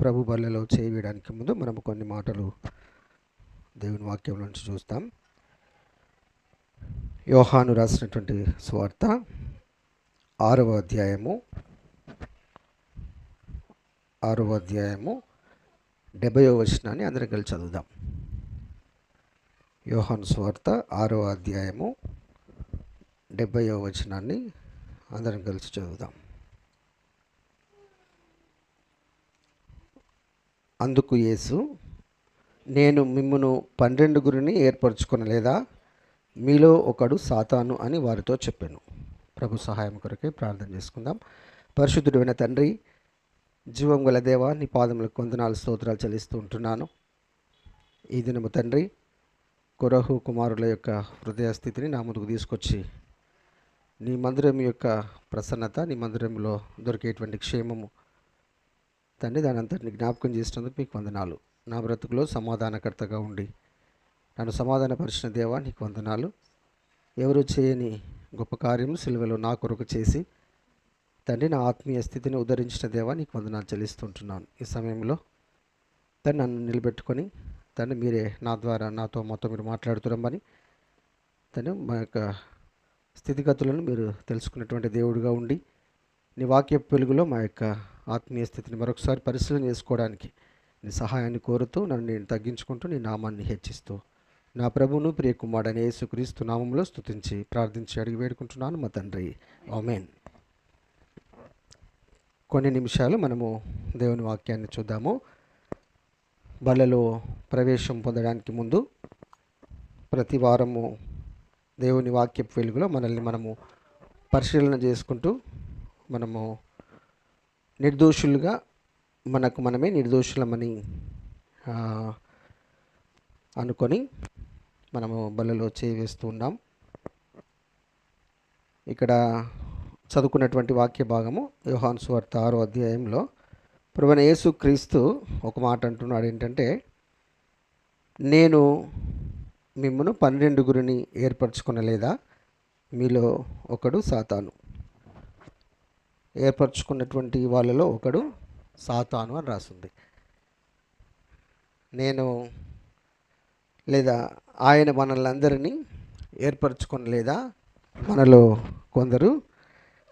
ప్రభు బల్లలో చేయడానికి ముందు మనము కొన్ని మాటలు దేవుని వాక్యం నుంచి చూస్తాం. యోహాను రాసినటువంటి సువార్త 6వ అధ్యాయము 70వ వచనాన్ని అందరం కలిసి చదువుదాం. యోహాను సువార్త 6వ అధ్యాయము 70వ వచనాన్ని అందరం కలిసి చదువుదాం. అందుకు యేసు, నేను మిమ్మును 12 ఏర్పరచుకొనలేదా? మీలో ఒకడు సాతాను అని వారితో చెప్పాను. ప్రభు సహాయం కొరకే ప్రార్థన చేసుకుందాం. పరిశుద్ధుడైన తండ్రి, జీవం గల దేవా, నీ పాదములకు వందనాలు స్తోత్రాలు చెల్లిస్తూ ఉంటున్నాను. ఈ దినము తండ్రి, కొరహు కుమారుల యొక్క హృదయ స్థితిని నా ముందుకు తీసుకొచ్చి నీ మందిరం యొక్క ప్రసన్నత, నీ మందిరంలో దొరికేటువంటి క్షేమము తండ్రి, దాని అంతటిని జ్ఞాపకం చేసినందుకు మీకు వందనాలు. నా బ్రతుకులో సమాధానకర్తగా ఉండి నన్ను సమాధానపరిచిన దేవా నీకు వందనాలు. ఎవరు చేయని గొప్ప కార్యము సిలువలో నా కొరకు చేసి తండ్రి నా ఆత్మీయ స్థితిని ఉద్ధరించిన దేవా నీకు వందనాలు చెల్లిస్తుంటున్నాను. ఈ సమయంలో తండ్రి నన్ను నిలబెట్టుకొని తండ్రి మీరే నా ద్వారా నాతో మొత్తం మీరు మాట్లాడుతురమ్మని తండ్రి మా యొక్క స్థితిగతులను మీరు తెలుసుకున్నటువంటి దేవుడిగా ఉండి నీ వాక్య వెలుగులో మా యొక్క ఆత్మీయ స్థితిని మరొకసారి పరిశీలన చేసుకోవడానికి నీ సహాయాన్ని కోరుతూ నన్ను నేను తగ్గించుకుంటూ నీ నామాన్ని హెచ్చిస్తూ నా ప్రభువును ప్రియకుమారుడైన యేసుక్రీస్తు నామంలో స్తుతించి ప్రార్థించి అడిగి వేడుకుంటున్నాను మా తండ్రి, ఆమేన్. కొన్ని నిమిషాలు మనము దేవుని వాక్యాన్ని చూద్దాము. బలలో ప్రవేశం పొందడానికి ముందు ప్రతి వారము దేవుని వాక్యపు వెలుగులో మనల్ని మనము పరిశీలన చేసుకుంటూ మనము నిర్దోషులుగా మనకు మనమే నిర్దోషులమని అనుకొని మనము బలలో చేవేస్తూ ఉన్నాం. ఇక్కడ చదువుకున్నటువంటి వాక్య భాగము యోహాను సువార్త 6వ అధ్యాయంలో ప్రభువైన యేసుక్రీస్తు ఒక మాట అంటున్నాడు. ఏంటంటే, నేను మిమ్మును 12 ఏర్పరచుకొనలేదా? మీలో ఒకడు సాతాను. ఏర్పరచుకున్నటువంటి వాళ్ళలో ఒకడు సాతాను అని రాస్తుంది. నేను లేదా ఆయన మనల్ని ఏర్పరచుకొనలేదా? మనలో కొందరు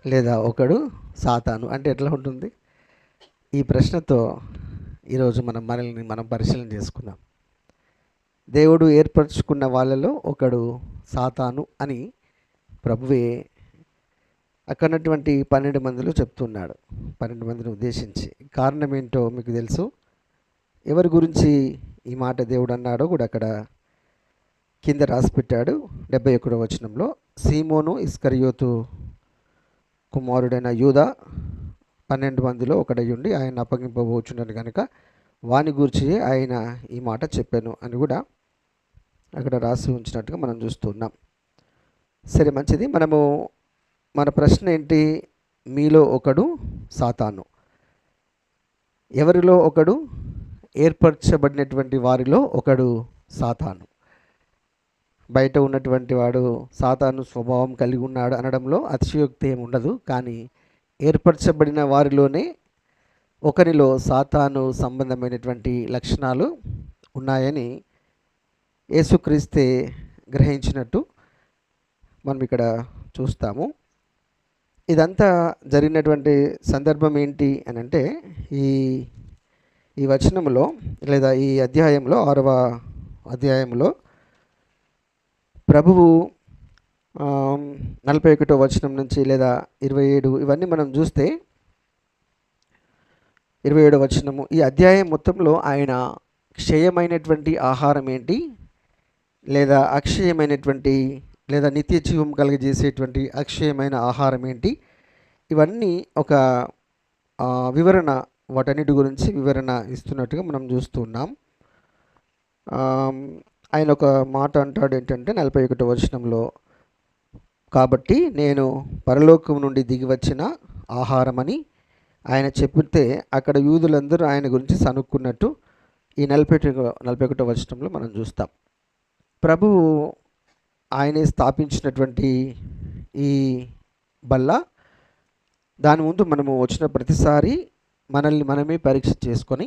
లేదా ఒకడు సాతాను అంటే ఎట్లా ఉంటుంది? ఈ ప్రశ్నతో ఈరోజు మనల్ని మనం పరిశీలన చేసుకున్నాం. దేవుడు ఏర్పరచుకున్న వాళ్ళలో ఒకడు సాతాను అని ప్రభువే అక్కడున్నటువంటి 12 మందిలో చెప్తున్నాడు. 12 మందిని ఉద్దేశించి. కారణం ఏంటో మీకు తెలుసు. ఎవరి గురించి ఈ మాట దేవుడు అన్నాడో కూడా అక్కడ కింద రాసిపెట్టాడు. 71వ వచనంలో, సీమోను ఇస్కరియోతు కుమారుడైన యూదా 12 మందిలో ఒకడై ఉండి ఆయన అప్పగింపబోచున్నాడు కనుక వాని గురించి ఆయన ఈ మాట చెప్పాను అని కూడా అక్కడ రాసి ఉంచినట్టుగా మనం చూస్తున్నాం. సరే, మంచిది. మన ప్రశ్న ఏంటి? మీలో ఒకడు సాతాను. ఎవరిలో ఒకడు? ఏర్పరచబడినటువంటి వారిలో ఒకడు సాతాను. బయట ఉన్నటువంటి వాడు సాతాను స్వభావం కలిగి ఉన్నాడు అనడంలో అతిశయోక్తి ఏమి ఉండదు. కానీ ఏర్పరచబడిన వారిలోనే ఒకరిలో సాతాను సంబంధమైనటువంటి లక్షణాలు ఉన్నాయని యేసుక్రీస్తే గ్రహించినట్టు మనం ఇక్కడ చూస్తాము. ఇదంతా జరిగినటువంటి సందర్భం ఏంటి అని అంటే, ఈ వచనంలో లేదా ఈ అధ్యాయంలో 6వ అధ్యాయంలో ప్రభువు 41వ వచనం నుంచి లేదా 27 ఇవన్నీ మనం చూస్తే 27వ వచనము, ఈ అధ్యాయం మొత్తంలో ఆయన క్షయమైనటువంటి ఆహారం ఏంటి, లేదా అక్షయమైనటువంటి లేదా నిత్య జీవం కలిగజేసేటువంటి అక్షయమైన ఆహారం ఏంటి, ఇవన్నీ ఒక వివరణ, వాటన్నిటి గురించి వివరణ ఇస్తున్నట్టుగా మనం చూస్తున్నాం. ఆయన ఒక మాట అంటాడు. ఏంటంటే 41వ వచనంలో, కాబట్టి నేను పరలోకం నుండి దిగి వచ్చిన ఆహారమని ఆయన చెప్తే అక్కడ యూదులందరూ ఆయన గురించి సనుక్కున్నట్టు ఈ 41వ వచనంలో మనం చూస్తాం. ప్రభువు ఆయనే స్థాపించినటువంటి ఈ బల్ల, దాని ముందు మనము వచ్చిన ప్రతిసారి మనల్ని మనమే పరీక్ష చేసుకొని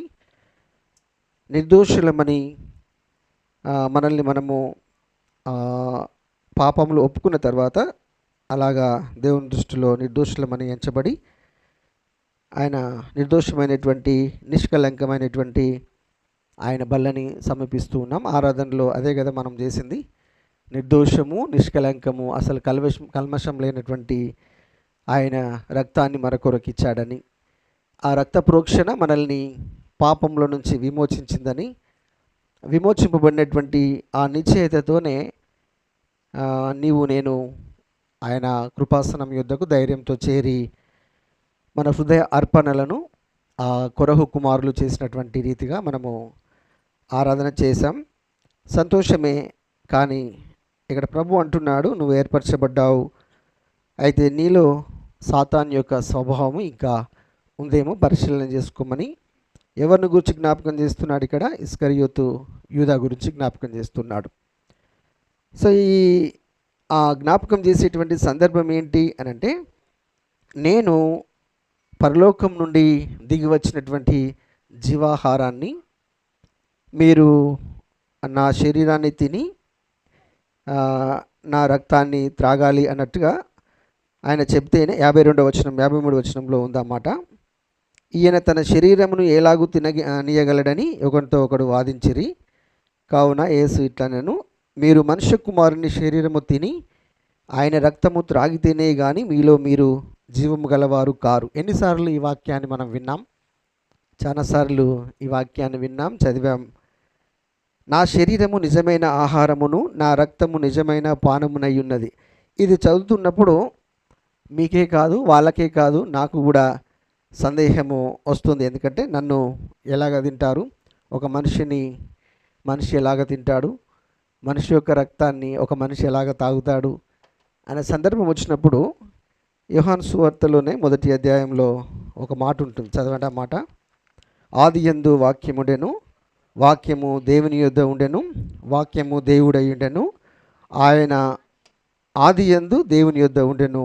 నిర్దోషులమని మనల్ని మనము పాపములు ఒప్పుకున్న తర్వాత అలాగా దేవుని దృష్టిలో నిర్దోషులమని ఎంచబడి ఆయన నిర్దోషమైనటువంటి నిష్కలంకమైనటువంటి ఆయన బల్లని సమీపిస్తూ ఉన్నాం. ఆరాధనలో అదే కదా మనం చేసింది. నిర్దోషము, నిష్కలంకము, అసలు కల్మషం లేనటువంటి ఆయన రక్తాన్ని మరొకరికి ఇచ్చాడని, ఆ రక్త ప్రోక్షణ మనల్ని పాపంలో నుంచి విమోచించిందని, విమోచింపబడినటువంటి ఆ నిశ్చయతతోనే నీవు నేను ఆయన కృపాసనం యొద్దకు ధైర్యంతో చేరి మన హృదయ అర్పణలను ఆ కొరహు కుమారులు చేసినటువంటి రీతిగా మనము ఆరాధన చేశాం. సంతోషమే. కానీ ఇక్కడ ప్రభు అంటున్నాడు, నువ్వు ఏర్పరచబడ్డావు, అయితే నీలో సాతాన్ యొక్క స్వభావం ఇంకా ఉందేమో పరిశీలన చేసుకోమని ఎవరిని గురించి జ్ఞాపకం చేస్తున్నాడు? ఇక్కడ ఇస్కరియోతు యూదా గురించి జ్ఞాపకం చేస్తున్నాడు. సో ఆ జ్ఞాపకం చేసేటువంటి సందర్భం ఏంటి అని అంటే, నేను పరలోకం నుండి దిగి వచ్చినటువంటి జీవాహారాన్ని మీరు నా శరీరాన్ని తిని నా రక్తాన్ని త్రాగాలి అన్నట్టుగా ఆయన చెప్తేనే 52వ వచనం 53వ వచనంలో ఉందన్నమాట. ఈయన తన శరీరమును ఎలాగూ నీయగలడని ఒకరితో ఒకడు వాదించిరి. కావున యేసు ఇట్లనెను, మీరు మనుష్య కుమారుని శరీరము తిని ఆయన రక్తము త్రాగితేనే కానీ మీలో మీరు జీవము గలవారు కారు. ఎన్నిసార్లు ఈ వాక్యాన్ని మనం విన్నాం? చాలాసార్లు ఈ వాక్యాన్ని విన్నాం, చదివాం. నా శరీరము నిజమైన ఆహారమును, నా రక్తము నిజమైన పానమునై ఉన్నది. ఇది చదువుతున్నప్పుడు మీకే కాదు, వాళ్ళకే కాదు, నాకు కూడా సందేహము వస్తుంది. ఎందుకంటే నన్ను ఎలాగ తింటారు, ఒక మనిషి ఎలాగ తింటాడు, మనిషి యొక్క రక్తాన్ని ఒక మనిషి ఎలాగ తాగుతాడు అనే సందర్భం వచ్చినప్పుడు యోహాను సువార్తలోనే 1వ అధ్యాయంలో ఒక మాట ఉంటుంది, చదవండి ఆ మాట. ఆదియందు వాక్యముండెను, వాక్యము దేవుని యొద్ద ఉండెను, వాక్యము దేవుడై ఉండెను, ఆయన ఆదియందు దేవుని యొద్ద ఉండెను,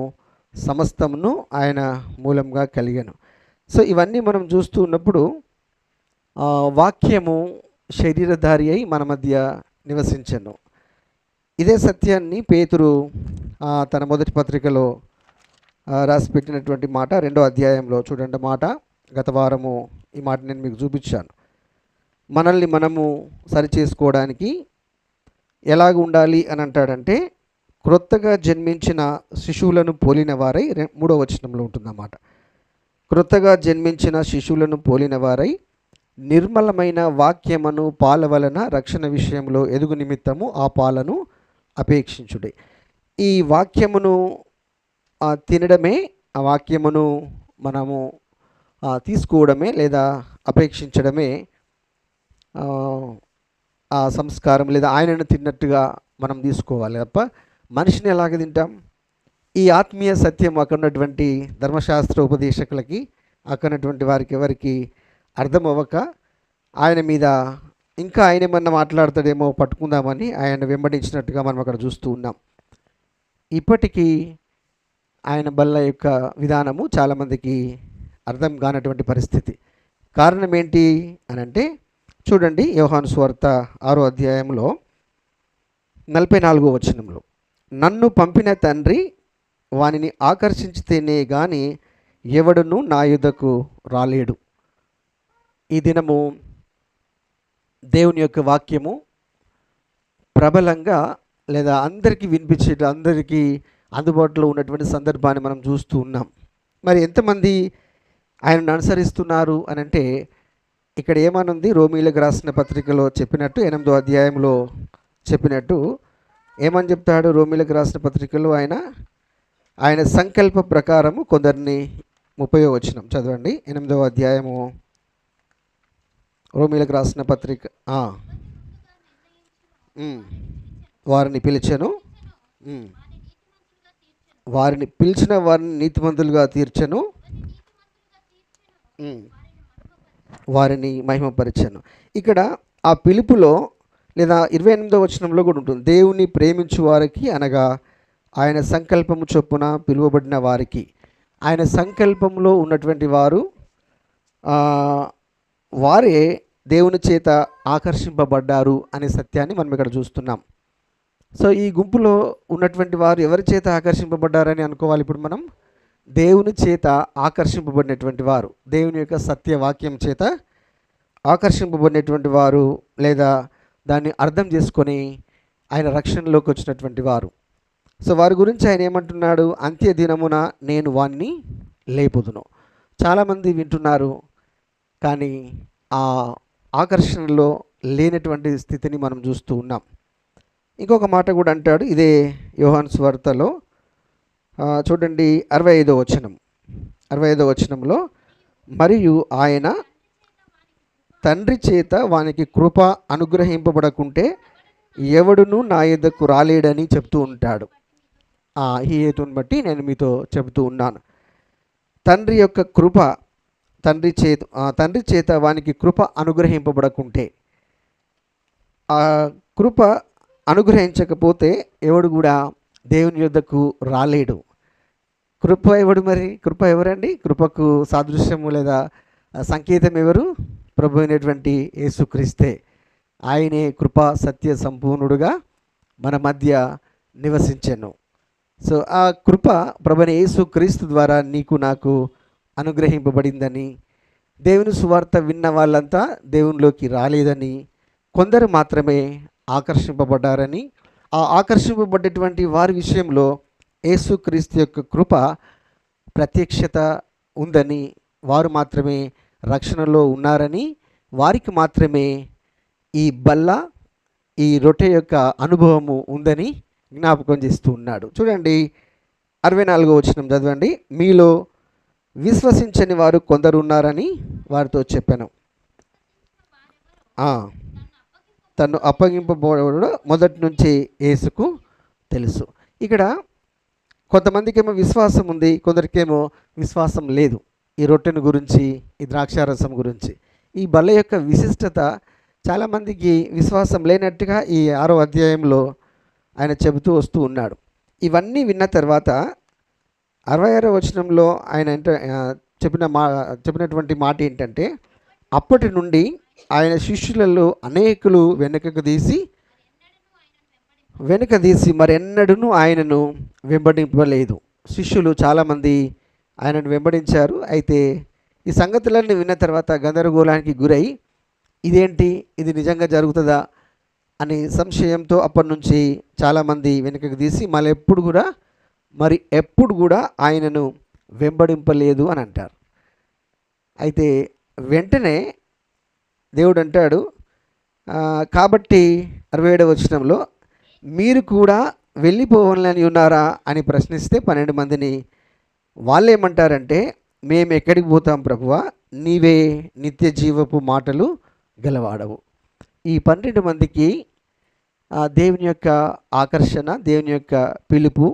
సమస్తమును ఆయన మూలంగా కలిగెను. సో ఇవన్నీ మనం చూస్తూ ఉన్నప్పుడు వాక్యము శరీరధారి అయి మన మధ్య నివసించెను. ఇదే సత్యాన్ని పేతురు తన మొదటి పత్రికలో రాసిపెట్టినటువంటి మాట 2వ అధ్యాయంలో చూడండి మాట. గత వారము ఈ మాట నేను మీకు చూపించాను. మనల్ని మనము సరిచేసుకోవడానికి ఎలాగ ఉండాలి అని అంటాడంటే, క్రొత్తగా జన్మించిన శిశువులను పోలిన వారై 3వ వచనంలో ఉంటుందన్నమాట. క్రొత్తగా జన్మించిన శిశువులను పోలిన వారై నిర్మలమైన వాక్యమును పాల వలన రక్షణ విషయంలో ఎదుగు నిమిత్తము ఆ పాలను అపేక్షించుడే. ఈ వాక్యమును తినడమే, ఆ వాక్యమును మనము తీసుకోవడమే లేదా అపేక్షించడమే ఆ సంస్కారం, లేదా ఆయనను తిన్నట్టుగా మనం తీసుకోవాలి తప్ప మనిషిని ఎలాగ తింటాం? ఈ ఆత్మీయ సత్యం అక్కడ ఉన్నటువంటి ధర్మశాస్త్ర ఉపదేశకులకి, అక్కడ ఉన్నటువంటి వారికి ఎవరికి అర్థం అవ్వక ఆయన మీద ఇంకా ఆయన ఏమన్నా మాట్లాడతాడేమో పట్టుకుందామని ఆయన వెంబడించినట్టుగా మనం అక్కడ చూస్తూ ఉన్నాం. ఇప్పటికీ ఆయన బల్ల యొక్క విధానము చాలామందికి అర్థం కానటువంటి పరిస్థితి. కారణం ఏంటి అని అంటే, చూడండి యోహాను సువార్త 6వ అధ్యాయంలో 44వ వచనంలో, నన్ను పంపిన తండ్రి వానిని ఆకర్షించితేనే కానీ ఎవడును నా యుద్ధకు రాలేడు. ఈ దినము దేవుని యొక్క వాక్యము ప్రబలంగా లేదా అందరికీ వినిపించే, అందరికీ అందుబాటులో ఉన్నటువంటి సందర్భాన్ని మనం చూస్తూ ఉన్నాం. మరి ఎంతమంది ఆయనను అనుసరిస్తున్నారు అని అంటే, ఇక్కడ ఏమనుంది? రోమీలకు రాసిన పత్రికలో చెప్పినట్టు 8వ అధ్యాయంలో చెప్పినట్టు ఏమని చెప్తాడు? రోమీలకు రాసిన పత్రికలో ఆయన సంకల్ప ప్రకారము కొందరిని 30వ వచనం చదవండి. 8వ అధ్యాయము రోమీలకు రాసిన పత్రిక. వారిని పిలిచెను, వారిని పిలిచిన వారిని నీతిమంతులుగా తీర్చెను, వారిని మహిమపరిచాను. ఇక్కడ ఆ పిలుపులో లేదా 28వ వచనంలో కూడా ఉంటుంది, దేవుని ప్రేమించు వారికి అనగా ఆయన సంకల్పము చొప్పున పిలువబడిన వారికి. ఆయన సంకల్పంలో ఉన్నటువంటి వారే దేవుని చేత ఆకర్షింపబడ్డారు అనే సత్యాన్ని మనం ఇక్కడ చూస్తున్నాం. సో ఈ గుంపులో ఉన్నటువంటి వారు ఎవరి చేత ఆకర్షింపబడ్డారని అనుకోవాలి? ఇప్పుడు మనం దేవుని చేత ఆకర్షింపబడినటువంటి వారు, దేవుని యొక్క సత్యవాక్యం చేత ఆకర్షింపబడినటువంటి వారు, లేదా దాన్ని అర్థం చేసుకొని ఆయన రక్షణలోకి వచ్చినటువంటి వారు. సో వారి గురించి ఆయన ఏమంటున్నాడు? అంత్య దినమున నేను వాణ్ణి లేపుదును. చాలామంది వింటున్నారు, కానీ ఆ ఆకర్షణలో లేనటువంటి స్థితిని మనం చూస్తూ ఉన్నాం. ఇంకొక మాట కూడా అంటాడు, ఇదే యోహాను సువార్తలో చూడండి 65వ వచనం. 65వ వచనంలో, మరియు ఆయన తండ్రి చేత వానికి కృప అనుగ్రహింపబడకుంటే ఎవడును నా యొద్దకు రాలేడని చెప్తూ ఉంటాడు. ఈ హేతుని బట్టి నేను మీతో చెబుతూ ఉన్నాను. తండ్రి యొక్క కృప, తండ్రి చేత వానికి కృప అనుగ్రహింపబడకుంటే, ఆ కృప అనుగ్రహించకపోతే ఎవడు కూడా దేవుని యొద్దకు రాలేడు. కృప ఎవడు మరి? కృప ఎవరండి? కృపకు సాదృశ్యము లేదా సంకేతం ఎవరు? ప్రభు అయినటువంటి యేసుక్రీస్తే. ఆయనే కృపా సత్య సంపూర్ణుడుగా మన మధ్య నివసించెను. సో ఆ కృప ప్రభువైన యేసుక్రీస్తు ద్వారా నీకు నాకు అనుగ్రహింపబడిందని, దేవుని సువార్త విన్న వాళ్ళంతా దేవునిలోకి రాలేదని, కొందరు మాత్రమే ఆకర్షింపబడ్డారని, ఆ ఆకర్షింపబడ్డటువంటి వారి విషయంలో యేసుక్రీస్తు యొక్క కృప ప్రత్యక్షత ఉందని, వారు మాత్రమే రక్షణలో ఉన్నారని, వారికి మాత్రమే ఈ బల్ల, ఈ రొట్టె యొక్క అనుభవము ఉందని జ్ఞాపకం చేస్తూ ఉన్నాడు. చూడండి 64వ వచనం చదవండి. మీలో విశ్వసించని వారు కొందరు ఉన్నారని వారితో చెప్పాను. తను అప్పగింపబోవడం మొదటి నుంచి యేసుకు తెలుసు. ఇక్కడ కొంతమందికేమో విశ్వాసం ఉంది, కొందరికేమో విశ్వాసం లేదు. ఈ రొట్టెను గురించి, ఈ ద్రాక్షారసం గురించి, ఈ బల్ల యొక్క విశిష్టత చాలామందికి విశ్వాసం లేనట్టుగా ఈ 6వ అధ్యాయంలో ఆయన చెబుతూ వస్తూ ఉన్నాడు. ఇవన్నీ విన్న తర్వాత 66వ వచనంలో ఆయన చెప్పినటువంటి మాట ఏంటంటే, అప్పటి నుండి ఆయన శిష్యులలో అనేకులు వెనుక తీసి మరెన్నడూ ఆయనను వెంబడింపలేదు. శిష్యులు చాలామంది ఆయనను వెంబడించారు. అయితే ఈ సంగతులన్నీ విన్న తర్వాత గందరగోళానికి గురై, ఇదేంటి, ఇది నిజంగా జరుగుతుందా అని సంశయంతో అప్పటి నుంచి చాలామంది వెనుకకు తీసి మరి ఎప్పుడు కూడా ఆయనను వెంబడింపలేదు అని అంటారు. అయితే వెంటనే దేవుడు అంటాడు, కాబట్టి 67వ వచనంలో, మీరు కూడా వెళ్ళిపోవాలని ఉన్నారా అని ప్రశ్నిస్తే 12 మందిని వాళ్ళు ఏమంటారంటే, మేము ఎక్కడికి పోతాం ప్రభువా, నీవే నిత్య జీవపు మాటలు గలవాడవు. ఈ 12 మందికి దేవుని యొక్క ఆకర్షణ, దేవుని యొక్క పిలుపు,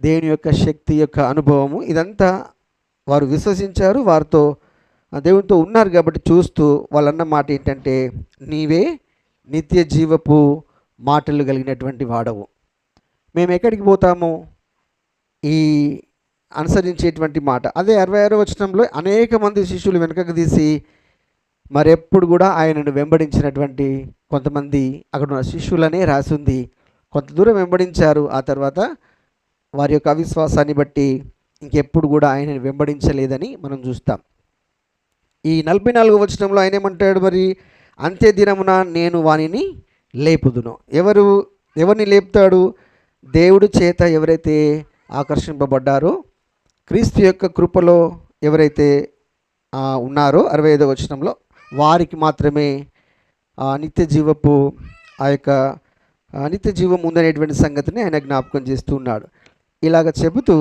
దేవుని యొక్క శక్తి యొక్క అనుభవము, ఇదంతా వారు విశ్వసించారు, వారితో దేవునితో ఉన్నారు కాబట్టి చూస్తూ వాళ్ళన్న మాట ఏంటంటే, నీవే నిత్య జీవపు మాటలు కలిగినటువంటి వాడవు. మేము ఎక్కడికి పోతాము? ఈ అనుసరించేటువంటి మాట. అదే 66వ వచనంలో అనేక మంది శిష్యులు వెనుకకు తీసి మరెప్పుడు కూడా ఆయనను వెంబడించినటువంటి కొంతమంది అక్కడ ఉన్న శిష్యులనే రాసింది. కొంత దూరం వెంబడించారు, ఆ తర్వాత వారి యొక్క అవిశ్వాసాన్ని బట్టి ఇంకెప్పుడు కూడా ఆయనను వెంబడించలేదని మనం చూస్తాం. ఈ 44వ వచనంలో ఆయన ఏమంటాడు మరి? అంత్య దినమున నేను వానిని లేపుదును. ఎవరిని లేపుతాడు? దేవుడి చేత ఎవరైతే ఆకర్షింపబడ్డారో, క్రీస్తు యొక్క కృపలో ఎవరైతే ఉన్నారో 65వ వచనంలో, వారికి మాత్రమే నిత్య జీవపు ఆ యొక్క నిత్య జీవం ఉందనేటువంటి సంగతిని ఆయన జ్ఞాపకం చేస్తూ ఉన్నాడు. ఇలాగ చెబుతూ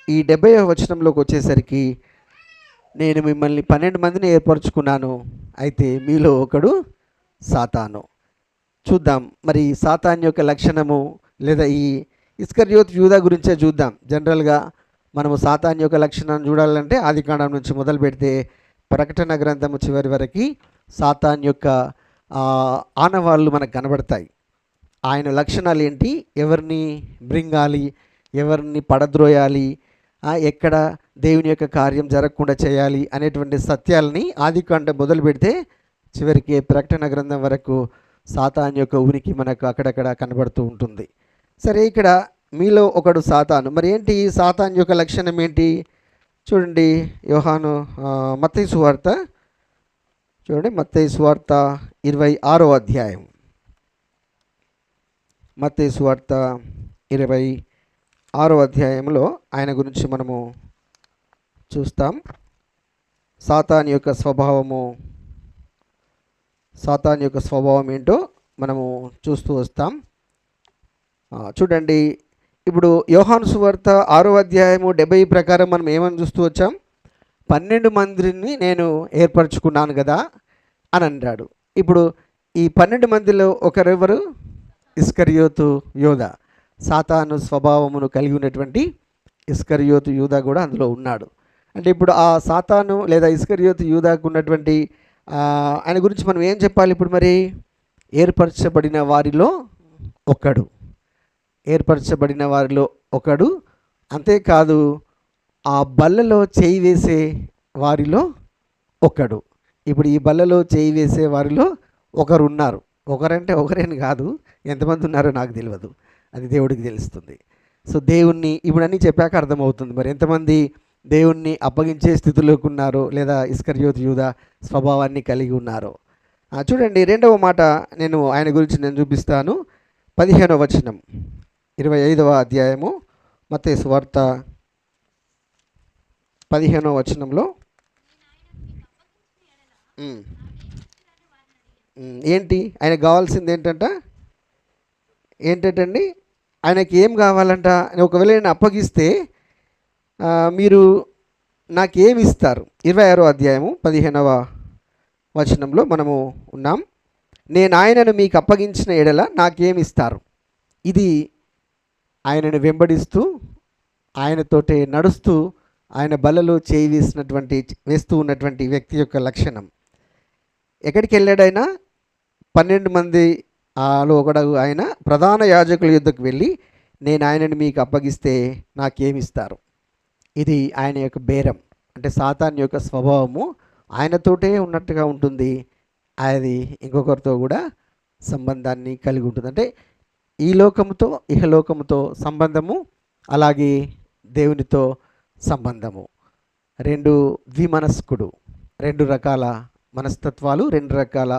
ఈ 70వ వచనంలోకి వచ్చేసరికి, నేను మిమ్మల్ని 12 మందిని ఏర్పరచుకున్నాను, అయితే మీలో ఒకడు సాతాను. చూద్దాం మరి సాతాన్ యొక్క లక్షణము, లేదా ఈ ఇస్కరియోతు యూదా గురించే చూద్దాం. జనరల్గా మనము సాతాన్ యొక్క లక్షణాన్ని చూడాలంటే ఆదికాండం నుంచి మొదలు పెడితే ప్రకటన గ్రంథము చివరి వరకు సాతాన్ యొక్క ఆనవాళ్ళు మనకు కనబడతాయి. ఆయన లక్షణాలు ఏంటి, ఎవరిని మృంగాలి, ఎవరిని పడద్రోయాలి, ఎక్కడ దేవుని యొక్క కార్యం జరగకుండా చేయాలి అనేటువంటి సత్యాలని ఆదికాండం మొదలు పెడితే చివరికి ప్రకటన గ్రంథం వరకు సాతాను యొక్క ఉనికి మనకు అక్కడక్కడ కనబడుతూ ఉంటుంది. సరే, ఇక్కడ మీలో ఒకడు సాతాను. మరి ఏంటి సాతాను యొక్క లక్షణం ఏంటి? చూడండి, యోహాను మత్తయి సువార్త చూడండి, మత్తయి సువార్త 26వ అధ్యాయం. మత్తయి సువార్త 26వ అధ్యాయంలో ఆయన గురించి మనము చూస్తాం. సాతాను యొక్క స్వభావం ఏంటో మనము చూస్తూ వస్తాం. చూడండి, ఇప్పుడు యోహాను సువార్త 6వ అధ్యాయము 70 ప్రకారం మనం ఏమని చూస్తూ వచ్చాం? 12 మందిని నేను ఏర్పరచుకున్నాను కదా అని అన్నాడు. ఇప్పుడు ఈ 12 మందిలో ఒకరెవరు? ఇస్కరియోతు యూదా. సాతాను స్వభావమును కలిగి ఉన్నటువంటి ఇస్కరియోతు యూదా కూడా అందులో ఉన్నాడు. అంటే ఇప్పుడు ఆ సాతాను లేదా ఇస్కరియోతు యూదాకు ఉన్నటువంటి ఆయన గురించి మనం ఏం చెప్పాలి? ఇప్పుడు మరి ఏర్పరచబడిన వారిలో ఒకడు, అంతేకాదు ఆ బల్లలో చేయి వేసే వారిలో ఒకడు. ఇప్పుడు ఈ బల్లలో చేయి వేసే వారిలో ఒకరు ఉన్నారు. ఒకరంటే ఒకరేని కాదు, ఎంతమంది ఉన్నారో నాకు తెలియదు, అది దేవుడికి తెలుస్తుంది. సో దేవుణ్ణి ఇప్పుడు అన్నీ చెప్పాక అర్థమవుతుంది మరి ఎంతమంది దేవుణ్ణి అప్పగించే స్థితిలోకి ఉన్నారో లేదా ఇస్కరియోతు యూదా స్వభావాన్ని కలిగి ఉన్నారో. చూడండి, 2వ మాట ఆయన గురించి నేను చూపిస్తాను. 15వ వచనం, 25వ అధ్యాయము మత్తయి సువార్త 15వ వచనంలో ఏంటి ఆయనకు కావాల్సింది ఏంటండి? ఆయనకి ఏం కావాలంట? ఒకవేళ నేను అప్పగిస్తే మీరు నాకేమి ఇస్తారు? 26వ అధ్యాయము 15వ వచనంలో మనము ఉన్నాం. నేను ఆయనను మీకు అప్పగించిన ఎడల నాకేమి ఇస్తారు? ఇది ఆయనను వెంబడిస్తూ ఆయనతోటే నడుస్తూ ఆయన బలలో చేయి వేస్తూ ఉన్నటువంటి వ్యక్తి యొక్క లక్షణం. ఎక్కడికి వెళ్ళాడైనా 12 మంది ఒకడు ఆయన ప్రధాన యాజకుల యుద్ధకు వెళ్ళి నేను ఆయనను మీకు అప్పగిస్తే నాకేమిస్తారు? ఇది ఆయన యొక్క బేరం. అంటే సాతాను యొక్క స్వభావము ఆయనతోటే ఉన్నట్టుగా ఉంటుంది. అది ఇంకొకరితో కూడా సంబంధాన్ని కలిగి ఉంటుంది. అంటే ఈ లోకముతో ఇహలోకముతో సంబంధము, అలాగే దేవునితో సంబంధము. 2 ద్విమనస్కుడు, 2 రకాల మనస్తత్వాలు, 2 రకాల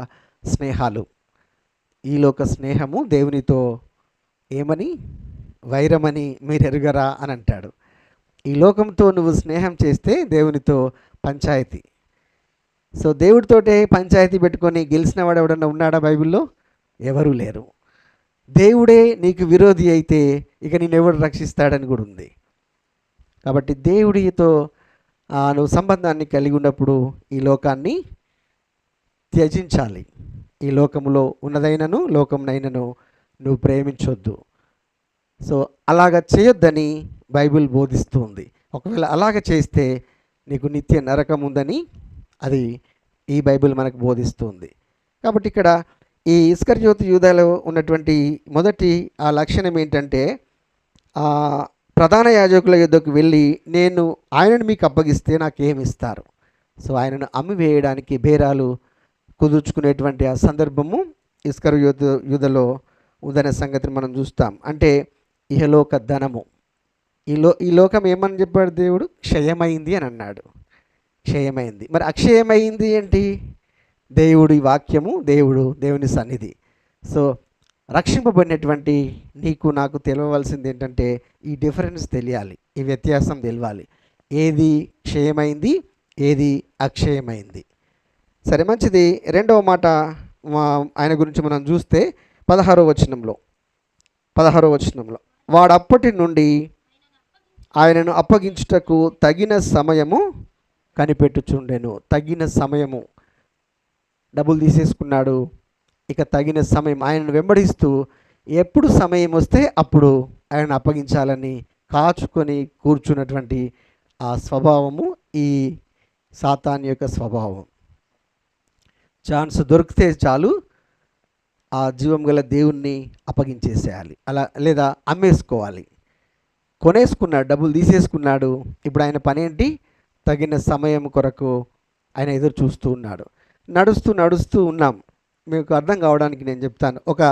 స్నేహాలు. ఈ లోక స్నేహము దేవునితో ఏమని? వైరమని మీరు ఎరుగరా అని అంటాడు. ఈ లోకంతో నువ్వు స్నేహం చేస్తే దేవునితో పంచాయతీ. సో దేవుడితోటే పంచాయతీ పెట్టుకొని గెలిచిన వాడు ఎవడన్నా ఉన్నాడా బైబిల్లో? ఎవరూ లేరు. దేవుడే నీకు విరోధి అయితే ఇక నిన్నెవడు రక్షిస్తాడని కూడా ఉంది. కాబట్టి దేవుడితో నువ్వు సంబంధాన్ని కలిగి ఉన్నప్పుడు ఈ లోకాన్ని త్యజించాలి. ఈ లోకములో ఉన్నదైనను లోకమునైనను నువ్వు ప్రేమించొద్దు. సో అలాగ చేయొద్దని బైబిల్ బోధిస్తుంది. ఒకవేళ అలాగ చేస్తే నీకు నిత్య నరకం ఉందని అది ఈ బైబిల్ మనకు బోధిస్తుంది. కాబట్టి ఇక్కడ ఈ ఇస్కరియోతు యూదాలో ఉన్నటువంటి మొదటి ఆ లక్షణం ఏంటంటే, ప్రధాన యాజకుల యుద్ధకు వెళ్ళి నేను ఆయనను మీకు అప్పగిస్తే నాకేమి ఇస్తారు? సో ఆయనను అమ్మివేయడానికి బేరాలు కుదుర్చుకునేటువంటి ఆ సందర్భము ఇస్కరియోతు యూదలో ఉందనే సంగతిని మనం చూస్తాం. అంటే ఇహలోక ధనము, ఈ లోకం ఏమని చెప్పాడు దేవుడు? క్షయమైంది అని అన్నాడు. క్షయమైంది. మరి అక్షయమైంది ఏంటి? దేవుడి వాక్యము, దేవుని సన్నిధి. సో రక్షింపబడినటువంటి నీకు నాకు తెలియవలసింది ఏంటంటే ఈ డిఫరెన్స్ తెలియాలి, ఈ వ్యత్యాసం తెలియాలి. ఏది క్షయమైంది, ఏది అక్షయమైంది. సరే, మంచిది. 2వ మాట ఆయన గురించి మనం చూస్తే 16వ వచనంలో వాడు అప్పటి నుండి ఆయనను అప్పగించుటకు తగిన సమయము కనిపెట్టుచుండెను. తగిన సమయము, డబ్బులు తీసేసుకున్నాడు. ఇక తగిన సమయం ఆయనను వెంబడిస్తూ ఎప్పుడు సమయం వస్తే అప్పుడు ఆయనను అప్పగించాలని కాచుకొని కూర్చున్నటువంటి ఆ స్వభావము ఈ సాతాను యొక్క స్వభావం. ఛాన్స్ దొరికితే చాలు ఆ జీవం గల దేవుణ్ణి అప్పగించేసేయాలి, అలా లేదా అమ్మేసుకోవాలి. కొనేసుకున్నాడు, డబ్బులు తీసేసుకున్నాడు. ఇప్పుడు ఆయన పని ఏంటి? తగిన సమయం కొరకు ఆయన ఎదురు చూస్తూ ఉన్నాడు. నడుస్తూ నడుస్తూ ఉన్నాం. మీకు అర్థం కావడానికి నేను చెప్తాను. ఒక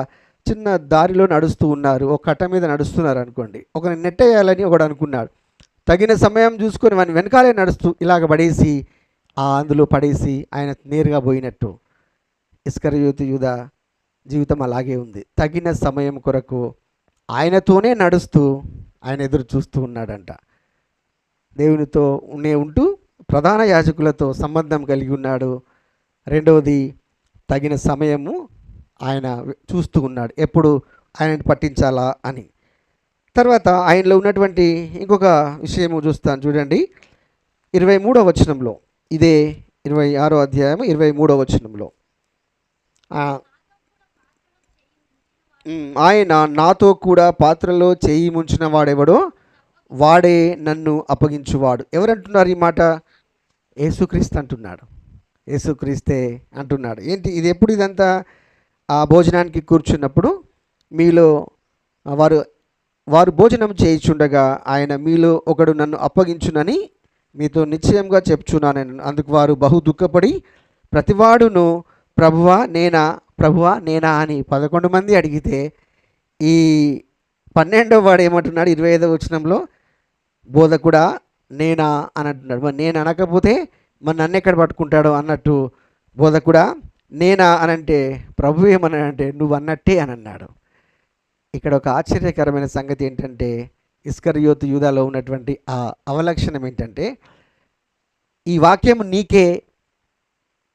చిన్న దారిలో నడుస్తూ ఉన్నారు. ఒక కట్ట మీద నడుస్తున్నారు అనుకోండి. ఒకరిని నెట్టేయాలని ఒకడు అనుకున్నాడు. తగిన సమయం చూసుకొని వాని వెనకాలే నడుస్తూ ఇలాగ పడేసి అందులో పడేసి ఆయన నేరుగా పోయినట్టు ఇస్కరియోతు యూదా జీవితం అలాగే ఉంది. తగిన సమయం కొరకు ఆయనతోనే నడుస్తూ ఆయన ఎదురు చూస్తూ ఉన్నాడంట. దేవునితో ఉంటూ ప్రధాన యాజకులతో సంబంధం కలిగి ఉన్నాడు. రెండవది, తగిన సమయము ఆయన చూస్తూ ఉన్నాడు, ఎప్పుడు ఆయనని పట్టించాలా అని. తర్వాత ఆయనలో ఉన్నటువంటి ఇంకొక విషయము చూస్తాను చూడండి. 23వ వచనంలో, ఇదే 26వ అధ్యాయం 23వ వచనంలో, ఆయన నాతో కూడా పాత్రలో చేయి ముంచిన వాడెవడో వాడే నన్ను అప్పగించువాడు. ఎవరంటున్నారు ఈ మాట? యేసుక్రీస్తు అంటున్నాడు. యేసుక్రీస్తే అంటున్నాడు. ఏంటి ఇది? ఎప్పుడు ఇదంతా? భోజనానికి కూర్చున్నప్పుడు మీలో వారు భోజనం చేయిచుండగా ఆయన మీలో ఒకడు నన్ను అప్పగించునని మీతో నిశ్చయంగా చెప్చున్నాను. అందుకు వారు బహు దుఃఖపడి ప్రతివాడును ప్రభువా నేనా, ప్రభువా నేనా అని 11 మంది అడిగితే ఈ 12వ వాడు ఏమంటున్నాడు? 25వ వచనంలో, బోధకుడా నేనా అని అంటున్నాడు. మరి నేను అనకపోతే మరి నన్ను ఎక్కడ పట్టుకుంటాడో అన్నట్టు, బోధకుడా నేనా అని అంటే ప్రభు ఏమన్నాడంటే నువ్వు అన్నట్టే అని అన్నాడు. ఇక్కడ ఒక ఆశ్చర్యకరమైన సంగతి ఏంటంటే, ఇస్కరియోతు యూదాలో ఉన్నటువంటి ఆ అవలక్షణం ఏంటంటే, ఈ వాక్యం నీకే,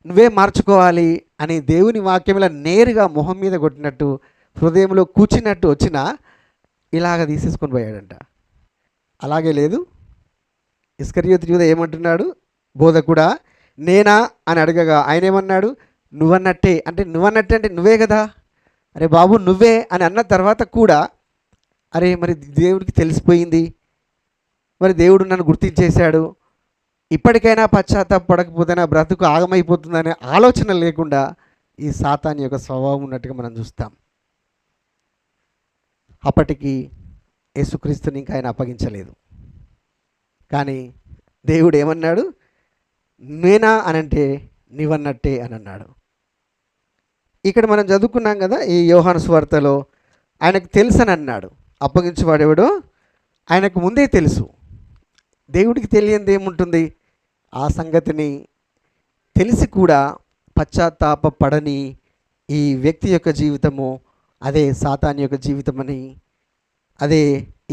నువ్వే మార్చుకోవాలి అని దేవుని వాక్యంలో నేరుగా మొహం మీద కొట్టినట్టు, హృదయంలో కూర్చున్నట్టు వచ్చినా ఇలాగ తీసేసుకొని పోయాడంట. అలాగే లేదు. ఇస్కరియోతు యూదా ఏమంటున్నాడు? బోధకుడా నేనా అని అడగగా ఆయన ఏమన్నాడు? నువ్వన్నట్టే. అంటే నువ్వన్నట్టే అంటే నువ్వే కదా, అరే బాబు నువ్వే అని అన్న తర్వాత కూడా అరే మరి దేవుడికి తెలిసిపోయింది, మరి దేవుడు నన్ను గుర్తించేశాడు, ఇప్పటికైనా పశ్చాత్తాపడకపోతే నా బ్రతుకు ఆగమైపోతుందనే ఆలోచన లేకుండా ఈ సాతాను యొక్క స్వభావం ఉన్నట్టుగా మనం చూస్తాం. అప్పటికి యేసుక్రీస్తుని ఇంకా ఆయన అప్పగించలేదు. కానీ దేవుడు ఏమన్నాడు? నేనా అనంటే నీవన్నట్టే అని అన్నాడు. ఇక్కడ మనం చదువుకున్నాం కదా, ఈ యోహాను సువార్తలో ఆయనకు తెలుసని అన్నాడు. అప్పగించేవాడెవడో ఆయనకు ముందే తెలుసు. దేవుడికి తెలియంది ఏముంటుంది? ఆ సంగతిని తెలిసి కూడా పశ్చాత్తాపపడని ఈ వ్యక్తి యొక్క జీవితము అదే సాతాను యొక్క జీవితమని, అదే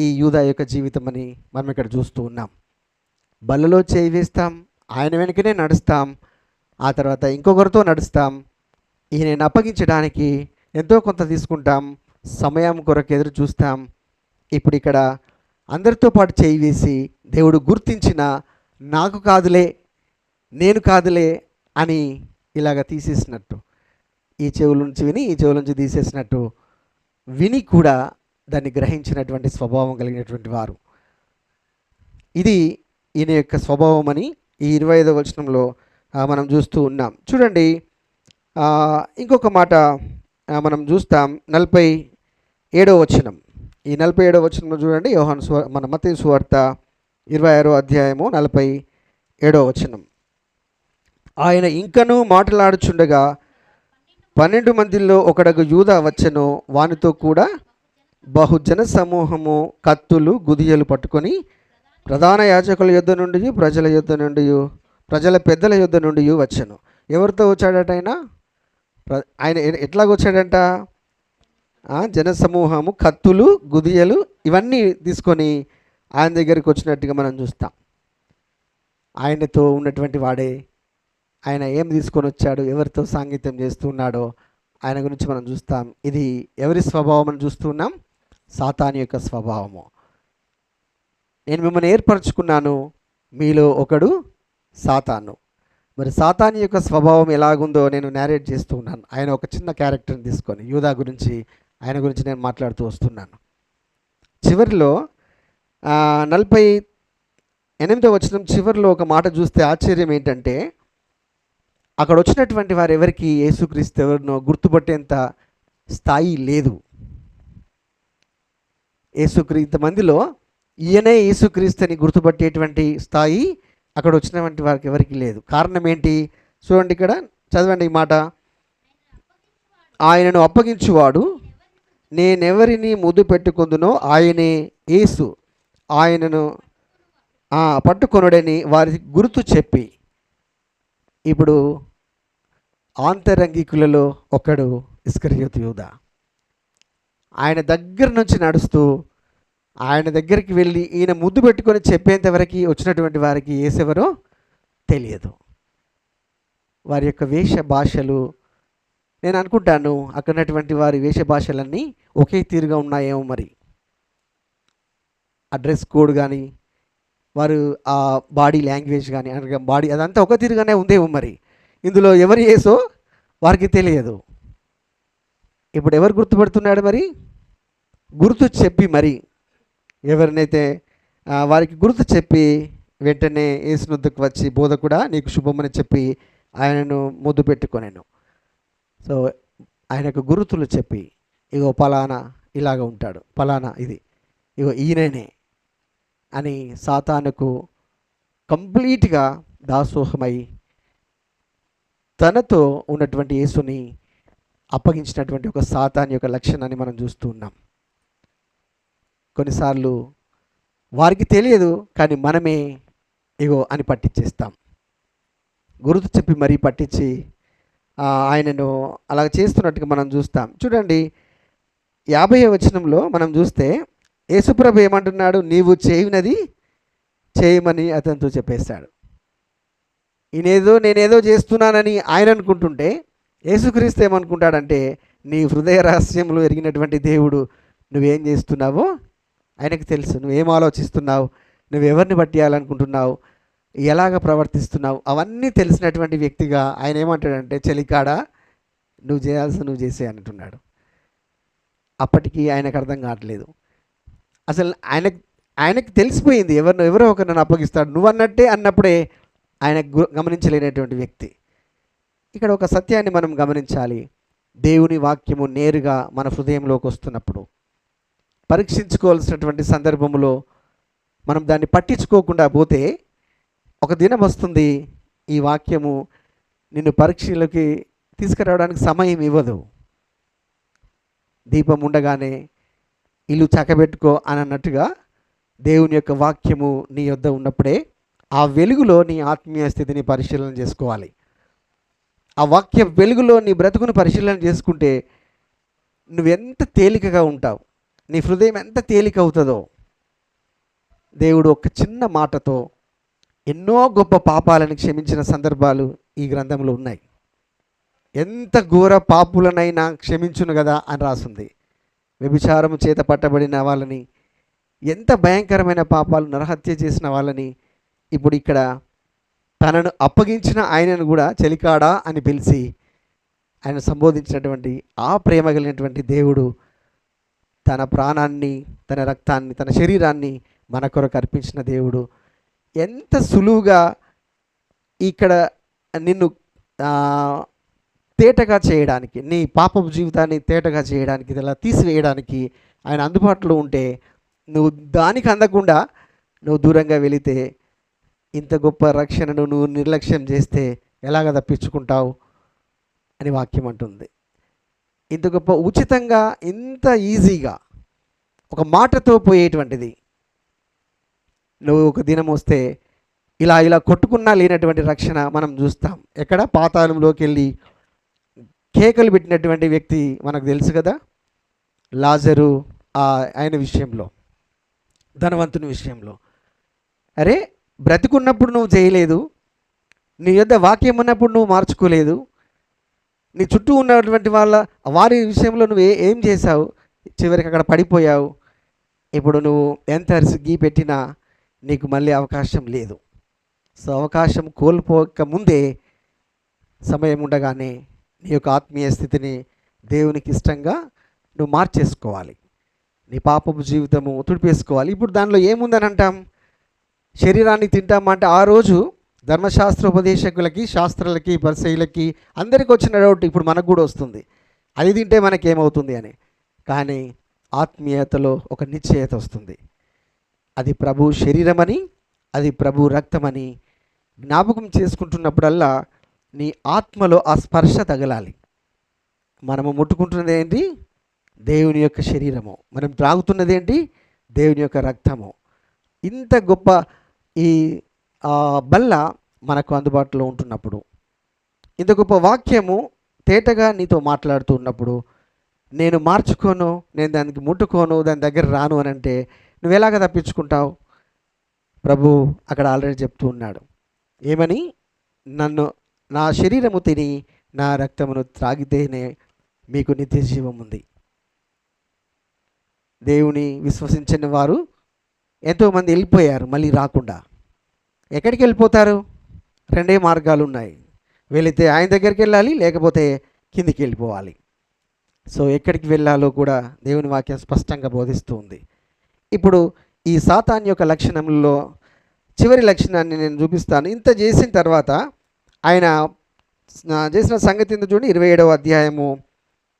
ఈ యూదా యొక్క జీవితమని మనం ఇక్కడ చూస్తూ ఉన్నాం. బల్లలో చేయి వేస్తాం, ఆయన వెనుకనే నడుస్తాం, ఆ తర్వాత ఇంకొకరితో నడుస్తాం, ఈయనను అప్పగించడానికి ఎంతో కొంత తీసుకుంటాం, సమయం కొరకు ఎదురు చూస్తాం. ఇప్పుడు ఇక్కడ అందరితో పాటు చేయి వేసి దేవుడు గుర్తించిన నాకు కాదులే, నేను కాదులే అని ఇలాగ తీసేసినట్టు, ఈ చెవుల నుంచి విని ఈ చెవుల నుంచి తీసేసినట్టు, విని కూడా దాన్ని గ్రహించినటువంటి స్వభావం కలిగినటువంటి వారు. ఇది ఈయన యొక్క స్వభావం అని ఈ 25వ వచనంలో మనం చూస్తూ ఉన్నాం. చూడండి, ఇంకొక మాట మనం చూస్తాం. 47వ వచనం. ఈ 47వ వచనంలో చూడండి, మన మత్తయి సువార్త 26వ అధ్యాయము 47వ వచనం. ఆయన ఇంకనూ మాట్లాడుచుండగా 12 మందిలో ఒకడగు యూదా వచ్చెను, వానితో కూడా బహుజన సమూహము కత్తులు గుదియలు పట్టుకొని ప్రధాన యాజకుల యొద్ద నుండి ప్రజల పెద్దల యొద్ద నుండి వచ్చెను. ఎవరితో వచ్చాడట ఆయన? ఆయన ఎట్లాగొచ్చాడంట? జనసమూహము కత్తులు గుదియలు ఇవన్నీ తీసుకొని ఆయన దగ్గరికి వచ్చినట్టుగా మనం చూస్తాం. ఆయనతో ఉన్నటువంటి వాడే. ఆయన ఏం తీసుకొని వచ్చాడు, ఎవరితో సాంగత్యం చేస్తున్నాడో ఆయన గురించి మనం చూస్తాం. ఇది ఎవరి స్వభావం అని చూస్తున్నాం? సాతాను యొక్క స్వభావము. నేను మిమ్మల్ని ఏర్పరచుకున్నాను, మీలో ఒకడు సాతాను. మరి సాతాను యొక్క స్వభావం ఎలాగుందో నేను నేరేట్ చేస్తూ ఉన్నాను. ఆయన ఒక చిన్న క్యారెక్టర్ని తీసుకొని యూదా గురించి, ఆయన గురించి నేను మాట్లాడుతూ వస్తున్నాను. చివరిలో 48వ వచనం చివరిలో ఒక మాట చూస్తే ఆశ్చర్యం ఏంటంటే, అక్కడ వచ్చినటువంటి వారు ఎవరికి యేసుక్రీస్తు ఎవరినో గుర్తుపట్టేంత స్థాయి లేదు. ఇంతమందిలో ఈయనే యేసుక్రీస్తుని గుర్తుపట్టేటువంటి స్థాయి అక్కడ వచ్చినటువంటి వారికి ఎవరికి లేదు. కారణం ఏంటి? చూడండి, ఇక్కడ చదవండి ఈ మాట. ఆయనను అప్పగించువాడు నేనెవరిని ముద్దు పెట్టుకుందునో ఆయనే యేసు. ఆయనను పట్టుకొనుడని వారికి గుర్తు చెప్పి. ఇప్పుడు ఆంతరంగికులలో ఒకడు ఇస్కరియోతు యూదా. ఆయన దగ్గర నుంచి నడుస్తూ ఆయన దగ్గరికి వెళ్ళి ఈయన ముద్దు పెట్టుకొని చెప్పేంతవరకు వచ్చినటువంటి వారికి యేసెవరో తెలియదు. వారి యొక్క వేష భాషలు, నేను అనుకుంటాను అక్కడటువంటి వారి వేష భాషలన్నీ ఒకే తీరుగా ఉన్నాయేమో మరి. ఆ డ్రెస్ కోడ్ కానీ, వారు ఆ బాడీ లాంగ్వేజ్ కానీ, బాడీ అదంతా ఒక తీరుగానే ఉందేమో మరి. ఇందులో ఎవరు యేసో వారికి తెలియదు. ఇప్పుడు ఎవరు గుర్తుపడుతున్నాడు మరి? గుర్తు చెప్పి మరి ఎవరినైతే వారికి గుర్తు చెప్పి వెంటనే యేసునొద్దకు వచ్చి బోధకుడా నీకు శుభమని చెప్పి ఆయనను ముద్దు పెట్టుకొనేను. సో ఆయనకు గుర్తులు చెప్పి ఇగో పలానా ఇలాగ ఉంటాడు, పలానా ఇది ఇగో ఈయననే అని సాతానుకు కంప్లీట్గా దాసోహమై తనతో ఉన్నటువంటి యేసుని అప్పగించినటువంటి ఒక సాతాన్ యొక్క లక్షణాన్ని మనం చూస్తూ ఉన్నాం. కొన్నిసార్లు వారికి తెలియదు, కానీ మనమే ఇగో అని పట్టించేస్తాం. గుర్తు చెప్పి మరీ పట్టించి ఆయనను అలా చేస్తున్నట్టుగా మనం చూస్తాం. చూడండి 50వ వచనంలో మనం చూస్తే యేసుప్రభు ఏమంటున్నాడు? నీవు చేయనది చేయమని అతనితో చెప్పేస్తాడు. నేనేదో చేస్తున్నానని ఆయన అనుకుంటుంటే యేసుక్రీస్తు ఏమనుకుంటాడంటే నీ హృదయ రహస్యంలో ఎరిగినటువంటి దేవుడు నువ్వేం చేస్తున్నావో ఆయనకు తెలుసు. నువ్వేం ఆలోచిస్తున్నావు, నువ్వెవరిని పట్టియాలనుకుంటున్నావు, ఎలాగ ప్రవర్తిస్తున్నావు, అవన్నీ తెలిసినటువంటి వ్యక్తిగా ఆయన ఏమంటాడంటే చెలికాడా నువ్వు చేయాల్సి నువ్వు చేసే అంటున్నాడు. అప్పటికి ఆయనకు అర్థం కావట్లేదు. అసలు ఆయనకు తెలిసిపోయింది ఎవరో ఒకరు నన్ను అప్పగిస్తాడు నువ్వు అన్నట్టే అన్నప్పుడే ఆయన గమనించలేనటువంటి వ్యక్తి. ఇక్కడ ఒక సత్యాన్ని మనం గమనించాలి. దేవుని వాక్యము నేరుగా మన హృదయంలోకి వస్తున్నప్పుడు పరీక్షించుకోవాల్సినటువంటి సందర్భంలో మనం దాన్ని పట్టించుకోకుండా పోతే ఒక దినం వస్తుంది ఈ వాక్యము నిన్ను పరీక్షలోకి తీసుకురావడానికి సమయం ఇవ్వదు. దీపం ఉండగానే ఇల్లు చక్కబెట్టుకో అని అన్నట్టుగా దేవుని యొక్క వాక్యము నీ యొద్ద ఉన్నప్పుడే ఆ వెలుగులో నీ ఆత్మీయ స్థితిని పరిశీలన చేసుకోవాలి. ఆ వాక్య వెలుగులో నీ బ్రతుకును పరిశీలన చేసుకుంటే నువ్వెంత తేలికగా ఉంటావు, నీ హృదయం ఎంత తేలిక అవుతుందో. దేవుడు ఒక చిన్న మాటతో ఎన్నో గొప్ప పాపాలను క్షమించిన సందర్భాలు ఈ గ్రంథంలో ఉన్నాయి. ఎంత ఘోర పాపులనైనా క్షమించును కదా అని రాసింది. వ్యభిచారము చేత పట్టబడిన వాళ్ళని, ఎంత భయంకరమైన పాపాలు, నరహత్య చేసిన వాళ్ళని ఇప్పుడు ఇక్కడ తనను అప్పగించిన ఆయనను కూడా చెలికాడా అని పిలిచి ఆయన సంబోధించినటువంటి ఆ ప్రేమ కలిగినటువంటి దేవుడు తన ప్రాణాన్ని, తన రక్తాన్ని, తన శరీరాన్ని మన కొరకు అర్పించిన దేవుడు ఎంత సులువుగా ఇక్కడ నిన్ను తేటగా చేయడానికి, నీ పాపపు జీవితాన్ని తేటగా చేయడానికి, ఇలా తీసివేయడానికి ఆయన అందుబాటులో ఉంటే నువ్వు దానికి అందకుండా నువ్వు దూరంగా వెళితే, ఇంత గొప్ప రక్షణను నువ్వు నిర్లక్ష్యం చేస్తే ఎలాగ తప్పించుకుంటావు అని వాక్యం అంటుంది. ఇంత గొప్ప ఉచితంగా, ఇంత ఈజీగా ఒక మాటతో పోయేటువంటిది నువ్వు ఒక దినం వస్తే ఇలా కొట్టుకున్నా లేనటువంటి రక్షణ మనం చూస్తాం. ఎక్కడ? పాతాళంలోకి వెళ్ళి కేకలు పెట్టినటువంటి వ్యక్తి మనకు తెలుసు కదా, లాజరు. ఆయన విషయంలో, ధనవంతుని విషయంలో, అరే బ్రతికున్నప్పుడు నువ్వు చేయలేదు, నీ యొద్ద వాక్యం ఉన్నప్పుడు నువ్వు మార్చుకోలేదు, నీ చుట్టూ ఉన్నటువంటి వారి విషయంలో నువ్వు ఏం చేశావు, చివరికి అక్కడ పడిపోయావు. ఇప్పుడు నువ్వు ఎంత అరిసి పెట్టినా నీకు మళ్ళీ అవకాశం లేదు. సో అవకాశం కోల్పోక ముందే, సమయం ఉండగానే నీ యొక్క ఆత్మీయ స్థితిని దేవునికి ఇష్టంగా నువ్వు మార్చేసుకోవాలి. నీ పాపపు జీవితము తుడిపేసుకోవాలి. ఇప్పుడు దానిలో ఏముందని అంటాం? శరీరాన్ని తింటామంటే ఆ రోజు ధర్మశాస్త్రోపదేశకులకి, శాస్త్రులకి, పరిసయ్యులకి అందరికీ వచ్చిన డౌట్ ఇప్పుడు మనకు కూడా వస్తుంది, అది తింటే మనకేమవుతుంది అని. కానీ ఆత్మీయతలో ఒక నిశ్చయత వస్తుంది. అది ప్రభు శరీరమని, అది ప్రభు రక్తమని జ్ఞాపకం చేసుకుంటున్నప్పుడల్లా నీ ఆత్మలో ఆ స్పర్శ తగలాలి. మనము ముట్టుకుంటున్నది ఏంటి? దేవుని యొక్క శరీరము. మనం త్రాగుతున్నది ఏంటి? దేవుని యొక్క రక్తము. ఇంత గొప్ప ఈ బల్ల మనకు అందుబాటులో ఉంటున్నప్పుడు, ఇంత గొప్ప వాక్యము తేటగా నీతో మాట్లాడుతూ ఉన్నప్పుడు, నేను మార్చుకోను, నేను దానికి ముట్టుకోను, దాని దగ్గర రాను అని అంటే నువ్వు ఎలాగ తప్పించుకుంటావు? ప్రభు అక్కడ ఆల్రెడీ చెప్తూ ఉన్నాడు. ఏమని? నా శరీరము తిని నా రక్తమును త్రాగితేనే మీకు నిత్య జీవం ఉంది. దేవుని విశ్వసించని వారు ఎంతోమంది వెళ్ళిపోయారు మళ్ళీ రాకుండా. ఎక్కడికి వెళ్ళిపోతారు? రెండే మార్గాలు ఉన్నాయి. వెళితే ఆయన దగ్గరికి వెళ్ళాలి, లేకపోతే కిందికి వెళ్ళిపోవాలి. సో ఎక్కడికి వెళ్ళాలో కూడా దేవుని వాక్యం స్పష్టంగా బోధిస్తూ ఉంది. ఇప్పుడు ఈ సాతాన్ యొక్క లక్షణంలో చివరి లక్షణాన్ని నేను చూపిస్తాను. ఇంత చేసిన తర్వాత ఆయన చేసిన సంగతి ఎందుకు చూడండి. 27వ అధ్యాయము,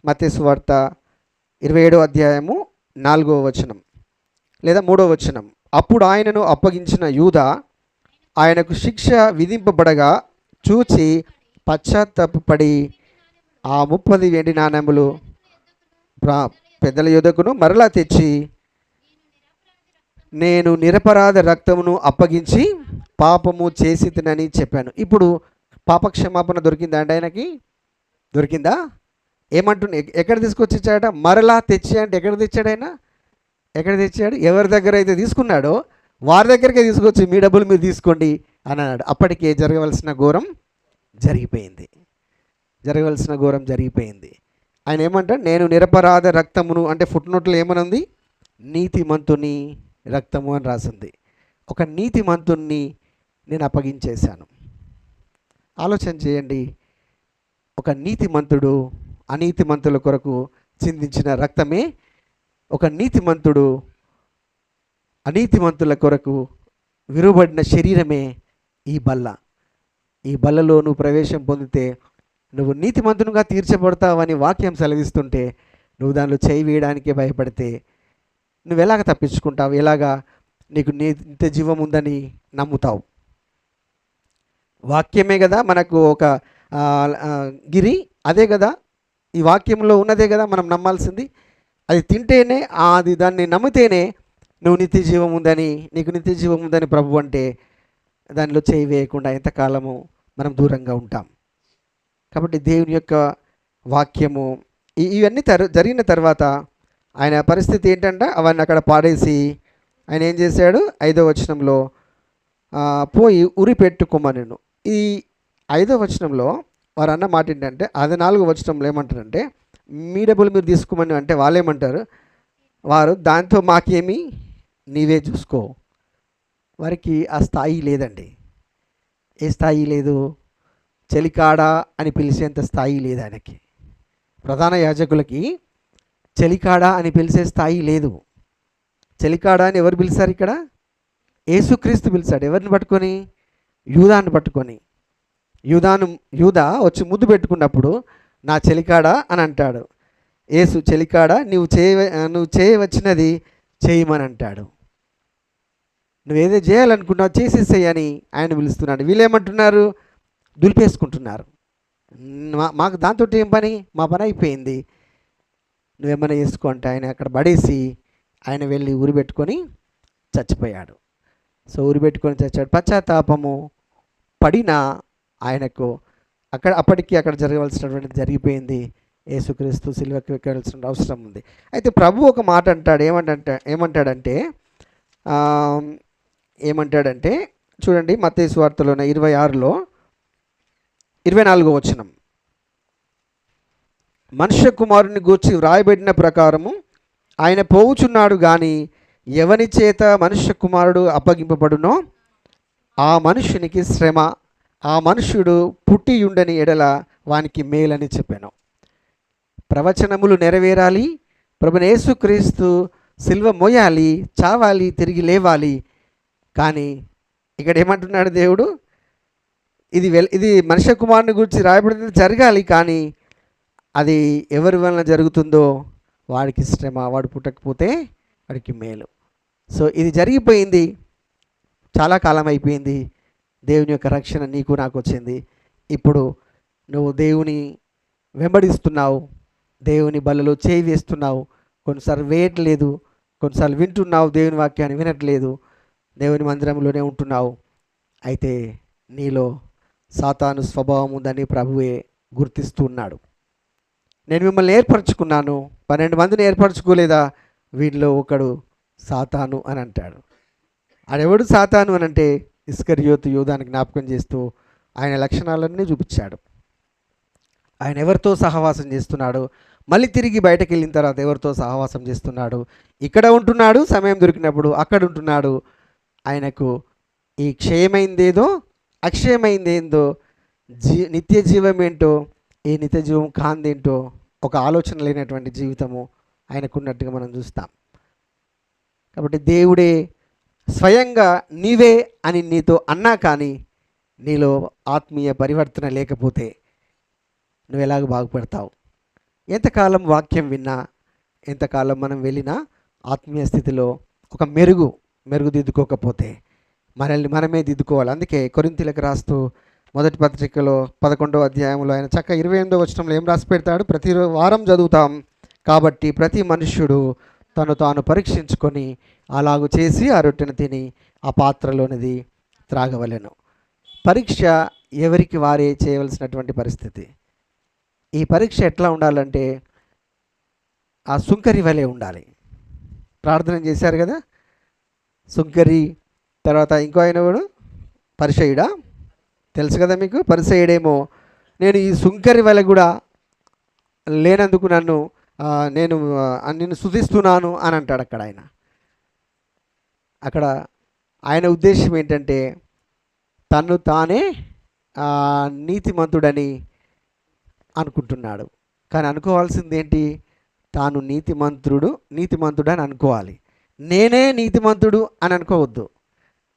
మత్తయి సువార్త 27వ అధ్యాయము 4వ వచనం లేదా 3వ వచనం. అప్పుడు ఆయనను అప్పగించిన యూదా ఆయనకు శిక్ష విధింపబడగా చూచి పశ్చాత్తాపపడి ఆ 30 వెండి నాణెములు పెద్దల యొద్దకును మరలా తెచ్చి, నేను నిరపరాధ రక్తమును అప్పగించి పాపము చేసి తినని చెప్పాను. ఇప్పుడు పాపక్షమాపణ దొరికిందా అండి ఆయనకి? దొరికిందా? ఏమంటున్నా, ఎక్కడ తీసుకొచ్చి ఇచ్చాడట? మరలా తెచ్చి అంటే ఎక్కడ తెచ్చాడు ఆయన? ఎక్కడ తెచ్చాడు? ఎవరి దగ్గర అయితే తీసుకున్నాడో వారి దగ్గరికే తీసుకొచ్చి మీ డబ్బులు మీరు తీసుకోండి అని అన్నాడు. అప్పటికే జరగవలసిన ఘోరం జరిగిపోయింది. జరగవలసిన ఘోరం జరిగిపోయింది. ఆయన ఏమంటాడు? నేను నిరపరాధ రక్తమును అంటే ఫుట్నోట్లో ఏమనుంది? నీతిమంతుని రక్తము అని రాసింది. ఒక నీతిమంతుణ్ణి నేను అప్పగించేశాను. ఆలోచన చేయండి. ఒక నీతిమంతుడు అనీతిమంతుల కొరకు చిందించిన రక్తమే, ఒక నీతిమంతుడు అనీతిమంతుల కొరకు విరువబడిన శరీరమే ఈ బల్ల. ఈ బల్లలో నువ్వు ప్రవేశం పొందితే నువ్వు నీతిమంతునిగా తీర్చబడతావని వాక్యం సెలవిస్తుంటే నువ్వు దానిలో చేయి వేయడానికే భయపడితే నువ్వు ఎలాగ తప్పించుకుంటావు? ఎలాగా నీకు నిత్య జీవం ఉందని నమ్ముతావు? వాక్యమే కదా మనకు ఒక గిరి, అదే కదా ఈ వాక్యంలో ఉన్నదే కదా మనం నమ్మాల్సింది. అది తింటేనే, అది దాన్ని నమ్మితేనే నువ్వు నిత్య జీవం ఉందని, నీకు నిత్య జీవం ఉందని ప్రభు అంటే దానిలో చేయి వేయకుండా ఎంతకాలము మనం దూరంగా ఉంటాం. కాబట్టి దేవుని యొక్క వాక్యము ఇవన్నీ జరిగిన తర్వాత ఆయన పరిస్థితి ఏంటంటే అవన్నీ అక్కడ పాడేసి ఆయన ఏం చేశాడు? 5వ వచనంలో పోయి ఉరి పెట్టుకోమనెను. ఈ 5వ వచనంలో వారు అన్న మాట ఏంటంటే, అది 4వ వచనంలో ఏమంటారంటే, మీ డబ్బులు మీరు తీసుకోమని అంటే వాళ్ళు ఏమంటారు? వారు దాంతో మాకేమి, నీవే చూసుకో. వారికి ఆ స్థాయి లేదండి. ఏ స్థాయి లేదు? చెలికాడా అని పిలిచేంత స్థాయి లేదు ఆయనకి. ప్రధాన యాజకులకి చెలికాడా అని పిలిచే స్థాయి లేదు. చెలికాడా అని ఎవరు పిలిచారు ఇక్కడ? యేసుక్రీస్తు పిలిచాడు. ఎవరిని పట్టుకొని? యూదాను పట్టుకొని. యూదా వచ్చి ముద్దు పెట్టుకున్నప్పుడు నా చెలికాడా అని అంటాడు. యేసు చెలికాడా, నువ్వు చేయవచ్చినది చేయమని అంటాడు. నువ్వేదో చేయాలనుకున్నావు చేసేసేయని ఆయన పిలుస్తున్నాడు. వీళ్ళేమంటున్నారు? దులిపేసుకుంటున్నారు. మాకు దాంతో ఏం పని? మా పని అయిపోయింది, నువ్వేమైనా చేసుకో అంటే ఆయన అక్కడ పడేసి ఆయన వెళ్ళి ఊరి పెట్టుకొని చచ్చిపోయాడు. సో ఊరి పెట్టుకొని చచ్చాడు. పశ్చాత్తాపము పడిన ఆయనకు అప్పటికి అక్కడ జరగవలసినటువంటిది జరిగిపోయింది. యేసుక్రీస్తు సిలువకి ఎక్కాల్సిన అవసరం ఉంది. అయితే ప్రభు ఒక మాట అంటాడు. ఏమంటాడంటే చూడండి, మత్తయి సువార్తలోనే 26లో 24వ వచనం. మనుష్య కుమారుని గూర్చి వ్రాయబడిన ప్రకారము ఆయన పోవుచున్నాడు, కానీ ఎవని చేత మనుష్య కుమారుడు అప్పగింపబడునో ఆ మనుష్యునికి శ్రమ, ఆ మనుష్యుడు పుట్టి ఉండని ఎడల వానికి మేలని చెప్పాను. ప్రవచనములు నెరవేరాలి, ప్రభువైన యేసుక్రీస్తు సిలువ మోయాలి, చావాలి, తిరిగి లేవాలి. కానీ ఇక్కడ ఏమంటున్నాడు దేవుడు? ఇది మనుష్య కుమారుని గురించి రాయబడింది, జరగాలి. కానీ అది ఎవరి వలన జరుగుతుందో వాడికి శ్రమ, వాడు పుట్టకపోతే వాడికి మేలు. సో ఇది జరిగిపోయింది, చాలా కాలం అయిపోయింది. దేవుని యొక్క రక్షణ నీకు నాకు వచ్చింది. ఇప్పుడు నువ్వు దేవుని వెంబడిస్తున్నావు, దేవుని బలలో చేయి వేస్తున్నావు, కొన్నిసార్లు వేయట్లేదు, కొన్నిసార్లు వింటున్నావు, దేవుని వాక్యాన్ని వినట్లేదు, దేవుని మందిరంలోనే ఉంటున్నావు. అయితే నీలో సాతాను స్వభావం ఉందని ప్రభువే గుర్తిస్తూ ఉన్నాడు. నేను మిమ్మల్ని ఏర్పరచుకున్నాను, 12 మందిని ఏర్పరచుకోలేదా? వీటిలో ఒకడు సాతాను అని అంటాడు. ఆడెవడు సాతాను అని అంటే ఇస్కరియోతు యూదాను జ్ఞాపకం చేస్తూ ఆయన లక్షణాలన్నీ చూపించాడు. ఆయన ఎవరితో సహవాసం చేస్తున్నాడు, మళ్ళీ తిరిగి బయటకు వెళ్ళిన తర్వాత ఎవరితో సహవాసం చేస్తున్నాడు, ఇక్కడ ఉంటున్నాడు, సమయం దొరికినప్పుడు అక్కడ ఉంటున్నాడు. ఆయనకు ఈ క్షయమైందేదో అక్షయమైందేందో, నిత్య జీవం ఏంటో, ఈ నిత్య జీవం కాందేంటో ఒక ఆలోచన లేనటువంటి జీవితము ఆయనకున్నట్టుగా మనం చూస్తాం. కాబట్టి దేవుడే స్వయంగా నీవే అని నీతో అన్నా కానీ నీలో ఆత్మీయ పరివర్తన లేకపోతే నువ్వు ఎలాగ బాగుపడతావు? ఎంతకాలం వాక్యం విన్నా, ఎంతకాలం మనం వెళ్ళినా ఆత్మీయ స్థితిలో ఒక మెరుగుదిద్దుకోకపోతే మనల్ని మనమే దిద్దుకోవాలి. అందుకే కొరింథీయులకు రాస్తూ మొదటి పత్రికలో 11వ అధ్యాయంలో ఆయన చక్క 28వ వచనంలో ఏం రాసి పెడతాడు? ప్రతి వారం చదువుతాం. కాబట్టి ప్రతి మనుష్యుడు తను తాను పరీక్షించుకొని అలాగూ చేసి ఆ రొట్టెను తిని ఆ పాత్రలోనిది త్రాగవలెను. పరీక్ష ఎవరికి వారే చేయవలసినటువంటి పరిస్థితి. ఈ పరీక్ష ఎట్లా ఉండాలంటే ఆ సుంకరి వలె ఉండాలి. ప్రార్థన చేశారు కదా, సుంకరి, తర్వాత ఇంకో ఆయన కూడా పరిసయుడా, తెలుసు కదా మీకు. పరిసయుడేమో నేను ఈ సుంకరి వలె కూడా లేనందుకు నిన్ను స్తుతిస్తున్నాను అని అంటాడు. అక్కడ ఆయన ఉద్దేశం ఏంటంటే తను తానే నీతిమంతుడని అనుకుంటున్నాడు. కానీ అనుకోవాల్సింది ఏంటి? తాను నీతిమంతుడు అని అనుకోవాలి. నేనే నీతిమంతుడు అని అనుకోవద్దు.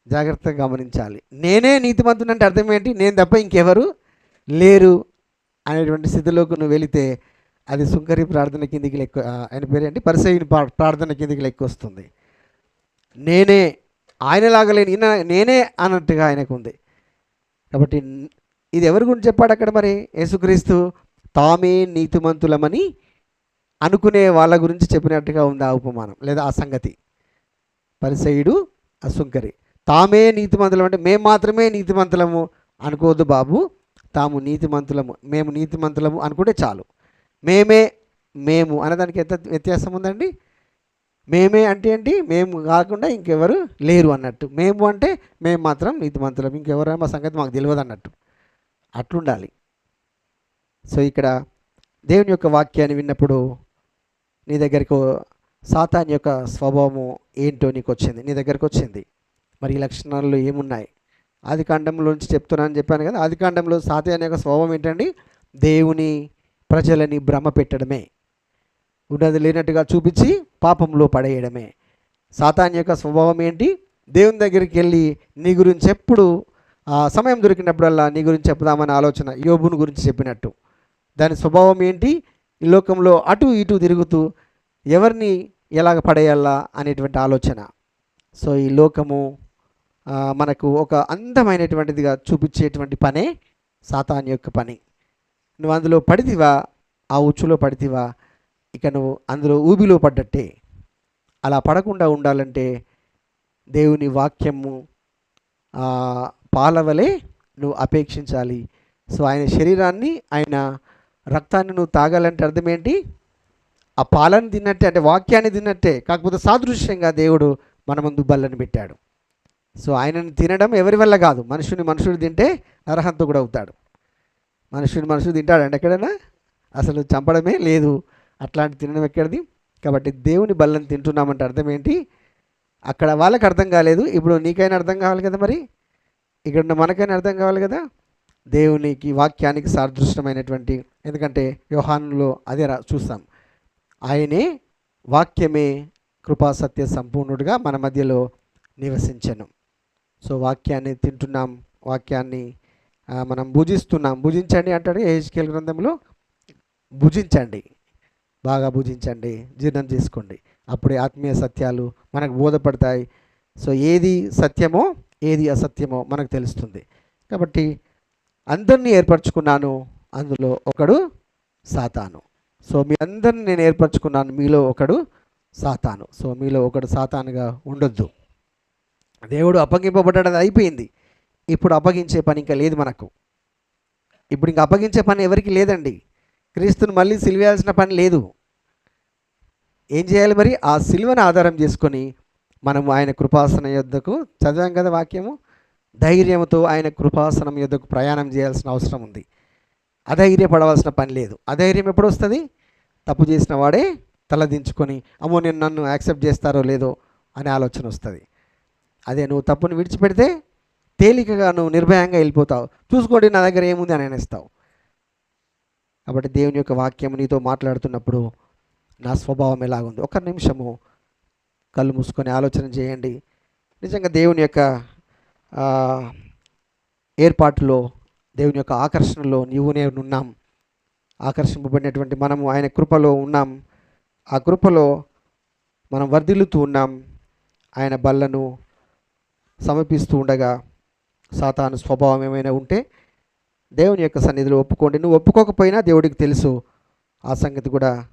జాగ్రత్తగా గమనించాలి. నేనే నీతిమంతుడు అంటే అర్థం ఏంటి? నేను తప్ప ఇంకెవరు లేరు అనేటువంటి స్థితిలోకి నువ్వు వెళితే అది సుంకరి ప్రార్థన కిందికి లెక్క, ఆయన పేరేంటి, పరిసయ్యుని ప్రార్థన కిందికి లెక్క వస్తుంది. నేనే ఆయనలాగా లేని నేనే అన్నట్టుగా ఆయనకు ఉంది. కాబట్టి ఇది ఎవరి గురించి చెప్పాడు అక్కడ? మరి యేసుక్రీస్తు తామే నీతిమంతులమని అనుకునే వాళ్ళ గురించి చెప్పినట్టుగా ఉంది ఆ ఉపమానం లేదా ఆ సంగతి. పరిసయ్యుడు, ఆ సుంకరి తామే నీతిమంతులం అంటే మేము మాత్రమే నీతిమంతులము అనుకోవద్దు బాబు. తాము నీతిమంతులము, మేము నీతిమంతులము అనుకుంటే చాలు. మేము అనేదానికి ఎంత వ్యత్యాసం ఉందండి? మేమే అంటే ఏంటి? మేము కాకుండా ఇంకెవరు లేరు అన్నట్టు. మేము అంటే మేము మాత్రం నీతిమంతులం, ఇంకెవరు మా సంగతి మాకు తెలియదు అన్నట్టు. అట్లుండాలి. సో ఇక్కడ దేవుని యొక్క వాక్యాన్ని విన్నప్పుడు నీ దగ్గరకు సాతాన్ యొక్క స్వభావము ఏంటో నీకు వచ్చింది, నీ దగ్గరకు వచ్చింది. మరి ఈ లక్షణాల్లో ఏమున్నాయి? ఆదికాండంలోంచి చెప్తున్నానని చెప్పాను కదా. ఆదికాండంలో సాతాన్ యొక్క స్వభావం ఏంటండి? దేవుని ప్రజలని భ్రమ పెట్టడమే, ఉన్నది లేనట్టుగా చూపించి పాపంలో పడేయడమే. సాతాన్ యొక్క స్వభావం ఏంటి? దేవుని దగ్గరికి వెళ్ళి నీ గురించి ఎప్పుడు సమయం దొరికినప్పుడల్లా నీ గురించి చెప్దామనే ఆలోచన. యోబుని గురించి చెప్పినట్టు దాని స్వభావం ఏంటి? ఈ లోకంలో అటు ఇటు తిరుగుతూ ఎవరిని ఎలాగ పడేయాలా అనేటువంటి ఆలోచన. సో ఈ లోకము మనకు ఒక అందమైనటువంటిదిగా చూపించేటువంటి పనే సాతాన్ యొక్క పని. నువ్వు అందులో పడితివా, ఆ ఉచ్చులో పడితివా, ఇక నువ్వు అందులో ఊబిలో పడ్డట్టే. అలా పడకుండా ఉండాలంటే దేవుని వాక్యము పాలవలే నువ్వు అపేక్షించాలి. సో ఆయన శరీరాన్ని, ఆయన రక్తాన్ని నువ్వు తాగాలంటే అర్థం ఏంటి? ఆ పాలను తిన్నట్టే, అంటే వాక్యాన్ని తిన్నట్టే. కాకపోతే సాదృశ్యంగా దేవుడు మన ముందు బల్లని పెట్టాడు. సో ఆయనను తినడం ఎవరి వల్ల కాదు. మనుషుడు తింటే నరహంతకుడు అవుతాడు. మనుషుడు తింటాడండి ఎక్కడైనా? అసలు చంపడమే లేదు. అట్లాంటి తినడం ఎక్కడిది? కాబట్టి దేవుని బల్లని తింటున్నామంటే అర్థం ఏంటి? అక్కడ వాళ్ళకి అర్థం కాలేదు, ఇప్పుడు నీకైనా అర్థం కావాలి కదా. మరి ఇక్కడ మనకైనా అర్థం కావాలి కదా. దేవునికి వాక్యానికి సాదృశ్యమైనటువంటి, ఎందుకంటే యోహానులో అదే చూస్తాం, ఆయనే వాక్యమే కృపా సత్య సంపూర్ణుడిగా మన మధ్యలో నివసించను. సో వాక్యాన్ని తింటున్నాం, వాక్యాన్ని మనం భుజించండి అంటాడు యెహెజ్కేలు గ్రంథంలో. భుజించండి, బాగా భుజించండి, జీర్ణం చేసుకోండి, అప్పుడే ఆత్మీయ సత్యాలు మనకు బోధపడతాయి. సో ఏది సత్యమో ఏది అసత్యమో మనకు తెలుస్తుంది. కాబట్టి అందరినీ ఏర్పరచుకున్నాను, అందులో ఒకడు సాతాను. సో మీ అందరిని నేను ఏర్పరచుకున్నాను, మీలో ఒకడు సాతాను. సో మీలో ఒకడు సాతానుగా ఉండొద్దు. దేవుడు అప్పగింపబడ్డది అయిపోయింది. ఇప్పుడు అప్పగించే పని ఇంకా లేదు మనకు. ఇప్పుడు ఇంకా అప్పగించే పని ఎవరికి లేదండి. క్రీస్తుని మళ్ళీ సిలువేయాల్సిన పని లేదు. ఏం చేయాలి మరి? ఆ సిలువను ఆధారం చేసుకొని మనము ఆయన కృపాసనం యొద్దకు, చదివాం కదా వాక్యము, ధైర్యంతో ఆయన కృపాసనం యొద్దకు ప్రయాణం చేయాల్సిన అవసరం ఉంది. అధైర్యపడవలసిన పని లేదు. అధైర్యం ఎప్పుడు వస్తుంది? తప్పు చేసిన వాడే తలదించుకొని అమ్మో నేను నన్ను యాక్సెప్ట్ చేస్తారో లేదో అనే ఆలోచన వస్తుంది. అదే నువ్వు తప్పును విడిచిపెడితే తేలికగా నువ్వు నిర్భయంగా వెళ్ళిపోతావు. చూసుకోండి నా దగ్గర ఏముంది అని అనేస్తావు. కాబట్టి దేవుని యొక్క వాక్యం నీతో మాట్లాడుతున్నప్పుడు నా స్వభావం ఎలాగుంది? ఒక నిమిషము కళ్ళు మూసుకొని ఆలోచన చేయండి. నిజంగా దేవుని యొక్క ఏర్పాటులో, దేవుని యొక్క ఆకర్షణలో నీవు నేను ఉన్నాం. ఆకర్షింపబడినటువంటి మనము ఆయన కృపలో ఉన్నాం. ఆ కృపలో మనం వర్ధిల్లుతూ ఉన్నాం. ఆయన బల్లను సమీపిస్తూ ఉండగా సాతాను స్వభావం ఏమైనా ఉంటే దేవుని యొక్క సన్నిధిలో ఒప్పుకోండి. నువ్వు ఒప్పుకోకపోయినా దేవుడికి తెలుసు. ఆ సంగతి కూడా